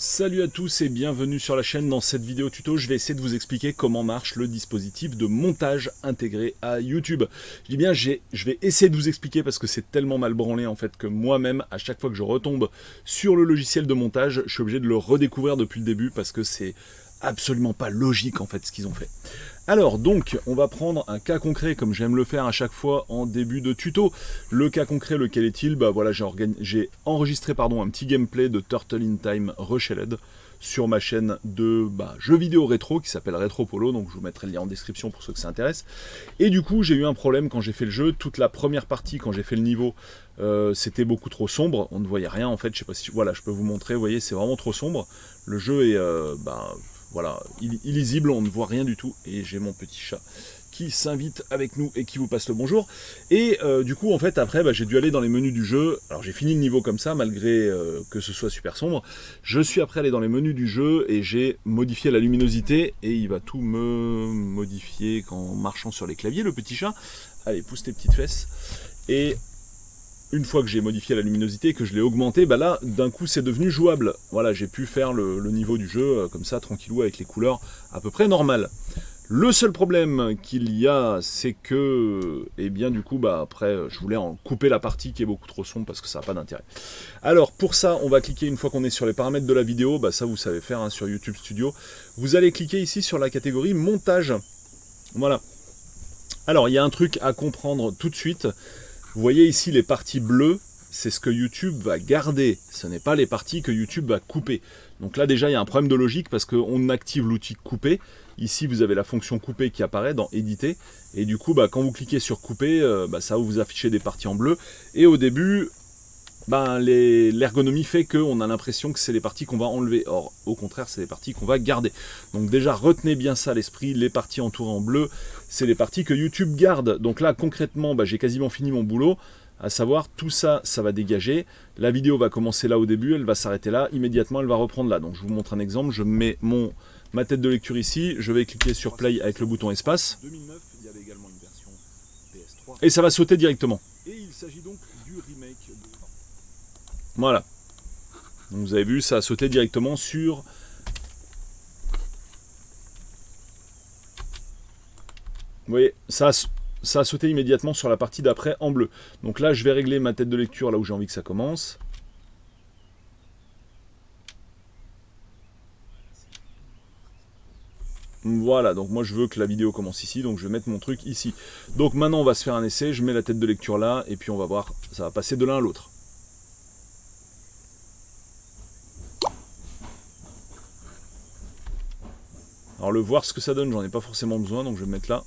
Salut à tous et bienvenue sur la chaîne. Dans cette vidéo tuto, je vais essayer de vous expliquer comment marche le dispositif de montage intégré à YouTube. Je dis bien je vais essayer de vous expliquer parce que c'est tellement mal branlé en fait que moi-même, à chaque fois que je retombe sur le logiciel de montage, je suis obligé de le redécouvrir depuis le début parce que c'est absolument pas logique en fait ce qu'ils ont fait. Alors donc, on va prendre un cas concret comme j'aime le faire à chaque fois en début de tuto. Le cas concret, lequel est-il? Bah voilà, j'ai enregistré un petit gameplay de Turtle in Time Rushed sur ma chaîne de jeux vidéo rétro qui s'appelle Retro Polo, donc je vous mettrai le lien en description pour ceux que ça intéresse. Et du coup, j'ai eu un problème quand j'ai fait le jeu. Toute la première partie, quand j'ai fait le niveau, c'était beaucoup trop sombre. On ne voyait rien en fait. Je sais pas si voilà, je peux vous montrer. Vous voyez, c'est vraiment trop sombre. Le jeu est voilà, illisible, on ne voit rien du tout. Et j'ai mon petit chat qui s'invite avec nous et qui vous passe le bonjour. Et du coup, en fait, après, j'ai dû aller dans les menus du jeu. Alors, j'ai fini le niveau comme ça, malgré que ce soit super sombre. Je suis après allé dans les menus du jeu et j'ai modifié la luminosité. Et il va tout me modifier en marchant sur les claviers, le petit chat. Allez, pousse tes petites fesses. Et une fois que j'ai modifié la luminosité et que je l'ai augmenté, là, d'un coup, c'est devenu jouable. Voilà, j'ai pu faire le niveau du jeu comme ça, tranquillou, avec les couleurs à peu près normales. Le seul problème qu'il y a, c'est que, du coup, après, je voulais en couper la partie qui est beaucoup trop sombre parce que ça n'a pas d'intérêt. Alors, pour ça, on va cliquer une fois qu'on est sur les paramètres de la vidéo. Ça, vous savez faire sur YouTube Studio. Vous allez cliquer ici sur la catégorie montage. Voilà. Alors, il y a un truc à comprendre tout de suite. Vous voyez ici les parties bleues, c'est ce que YouTube va garder, ce n'est pas les parties que YouTube va couper. Donc là déjà il y a un problème de logique parce qu'on active l'outil couper. Ici vous avez la fonction couper qui apparaît dans éditer. Et du coup quand vous cliquez sur couper, ça va vous afficher des parties en bleu. Et au début, l'ergonomie fait qu'on a l'impression que c'est les parties qu'on va enlever. Or, au contraire, c'est les parties qu'on va garder. Donc déjà, retenez bien ça à l'esprit. Les parties entourées en bleu, c'est les parties que YouTube garde. Donc là, concrètement, j'ai quasiment fini mon boulot. À savoir, tout ça, ça va dégager. La vidéo va commencer là au début, elle va s'arrêter là. Immédiatement, elle va reprendre là. Donc je vous montre un exemple. Je mets ma tête de lecture ici. Je vais cliquer sur Play avec le bouton espace. 2009, il y avait également une version PS3. Et ça va sauter directement. Et il s'agit donc du remake de... Voilà. Donc vous avez vu, ça a sauté directement sur... Vous voyez, ça a sauté immédiatement sur la partie d'après en bleu. Donc là, je vais régler ma tête de lecture là où j'ai envie que ça commence. Voilà, donc moi je veux que la vidéo commence ici, donc je vais mettre mon truc ici. Donc maintenant on va se faire un essai, je mets la tête de lecture là, et puis on va voir, ça va passer de l'un à l'autre. Alors le voir ce que ça donne, j'en ai pas forcément besoin, donc je vais me mettre là.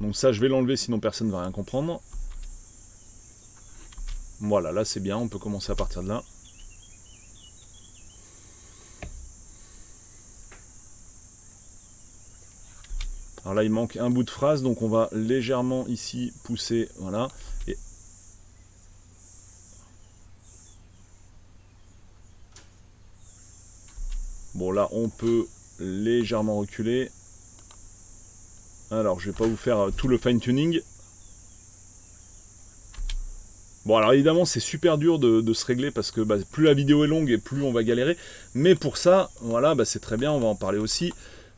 Donc ça je vais l'enlever sinon personne ne va rien comprendre. Voilà, là c'est bien, on peut commencer à partir de là. Alors là il manque un bout de phrase, donc on va légèrement ici pousser, voilà. Et bon là on peut légèrement reculer. Alors je vais pas vous faire tout le fine tuning. Bon alors évidemment c'est super dur de se régler parce que plus la vidéo est longue et plus on va galérer. Mais pour ça, voilà, c'est très bien, on va en parler aussi.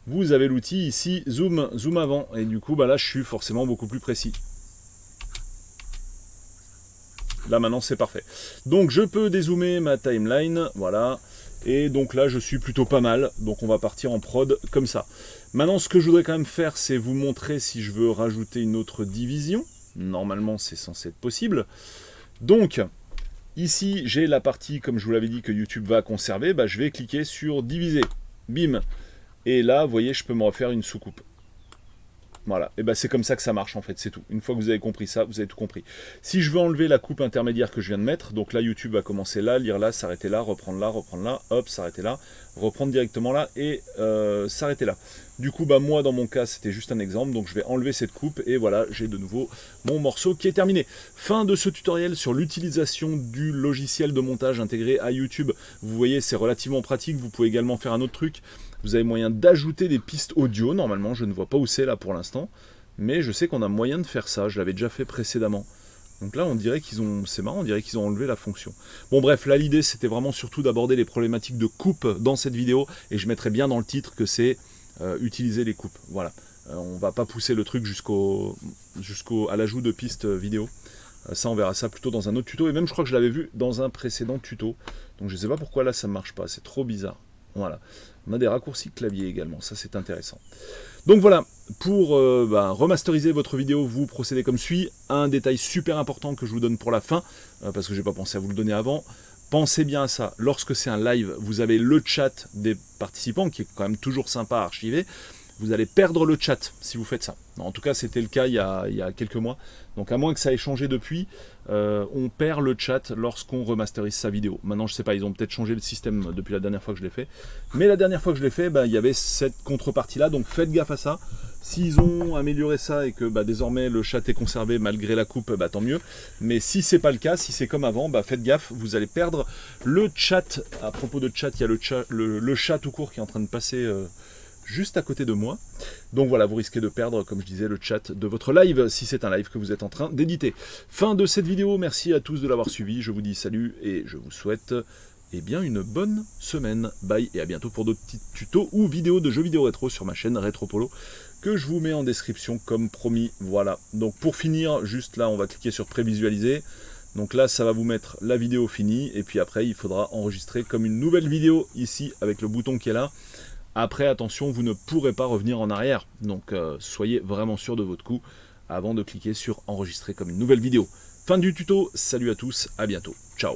Vous avez l'outil ici, zoom avant. Et du coup là je suis forcément beaucoup plus précis. Là maintenant c'est parfait. Donc je peux dézoomer ma timeline, voilà. Et donc là je suis plutôt pas mal. Donc on va partir en prod comme ça. Maintenant ce que je voudrais quand même faire, c'est vous montrer si je veux rajouter une autre division. Normalement c'est censé être possible. Donc ici j'ai la partie, comme je vous l'avais dit, que YouTube va conserver. Je vais cliquer sur diviser. Bim. Et là vous voyez je peux me refaire une soucoupe. Voilà, et c'est comme ça que ça marche en fait, c'est tout. Une fois que vous avez compris ça, vous avez tout compris. Si je veux enlever la coupe intermédiaire que je viens de mettre, donc là YouTube va commencer là, lire là, s'arrêter là, reprendre là, hop, s'arrêter là, reprendre directement là et s'arrêter là. Du coup, moi dans mon cas, c'était juste un exemple, donc je vais enlever cette coupe et voilà, j'ai de nouveau mon morceau qui est terminé. Fin de ce tutoriel sur l'utilisation du logiciel de montage intégré à YouTube. Vous voyez, c'est relativement pratique, vous pouvez également faire un autre truc. Vous avez moyen d'ajouter des pistes audio, normalement, je ne vois pas où c'est là pour l'instant. mais je sais qu'on a moyen de faire ça, je l'avais déjà fait précédemment. Donc là, on dirait qu'ils ont, c'est marrant, on dirait qu'ils ont enlevé la fonction. Bon bref, là l'idée c'était vraiment surtout d'aborder les problématiques de coupe dans cette vidéo, et je mettrai bien dans le titre que c'est utiliser les coupes. Voilà, on va pas pousser le truc à l'ajout de pistes vidéo. Ça, on verra ça plutôt dans un autre tuto, et même je crois que je l'avais vu dans un précédent tuto. Donc je sais pas pourquoi là ça marche pas, c'est trop bizarre. Voilà, on a des raccourcis clavier également, ça c'est intéressant. Donc voilà, pour remasteriser votre vidéo, vous procédez comme suit. Un détail super important que je vous donne pour la fin, parce que je n'ai pas pensé à vous le donner avant. Pensez bien à ça, lorsque c'est un live, vous avez le chat des participants, qui est quand même toujours sympa à archiver. Vous allez perdre le chat si vous faites ça. En tout cas, c'était le cas il y a quelques mois. Donc à moins que ça ait changé depuis, on perd le chat lorsqu'on remasterise sa vidéo. Maintenant, je sais pas, ils ont peut-être changé le système depuis la dernière fois que je l'ai fait. Mais la dernière fois que je l'ai fait, il y avait cette contrepartie-là, donc faites gaffe à ça. S'ils ont amélioré ça et que désormais le chat est conservé malgré la coupe, tant mieux. Mais si c'est pas le cas, si c'est comme avant, faites gaffe, vous allez perdre le chat. À propos de chat, il y a le chat tout court qui est en train de passer juste à côté de moi. Donc voilà, vous risquez de perdre, comme je disais, le chat de votre live, si c'est un live que vous êtes en train d'éditer. Fin de cette vidéo, merci à tous de l'avoir suivi, je vous dis salut et je vous souhaite une bonne semaine. Bye et à bientôt pour d'autres petits tutos ou vidéos de jeux vidéo rétro sur ma chaîne Retropolo, que je vous mets en description comme promis. Voilà, donc pour finir, juste là, on va cliquer sur prévisualiser. Donc là, ça va vous mettre la vidéo finie, et puis après, il faudra enregistrer comme une nouvelle vidéo ici, avec le bouton qui est là. Après, attention, vous ne pourrez pas revenir en arrière, donc soyez vraiment sûr de votre coup avant de cliquer sur enregistrer comme une nouvelle vidéo. Fin du tuto, salut à tous, à bientôt, ciao.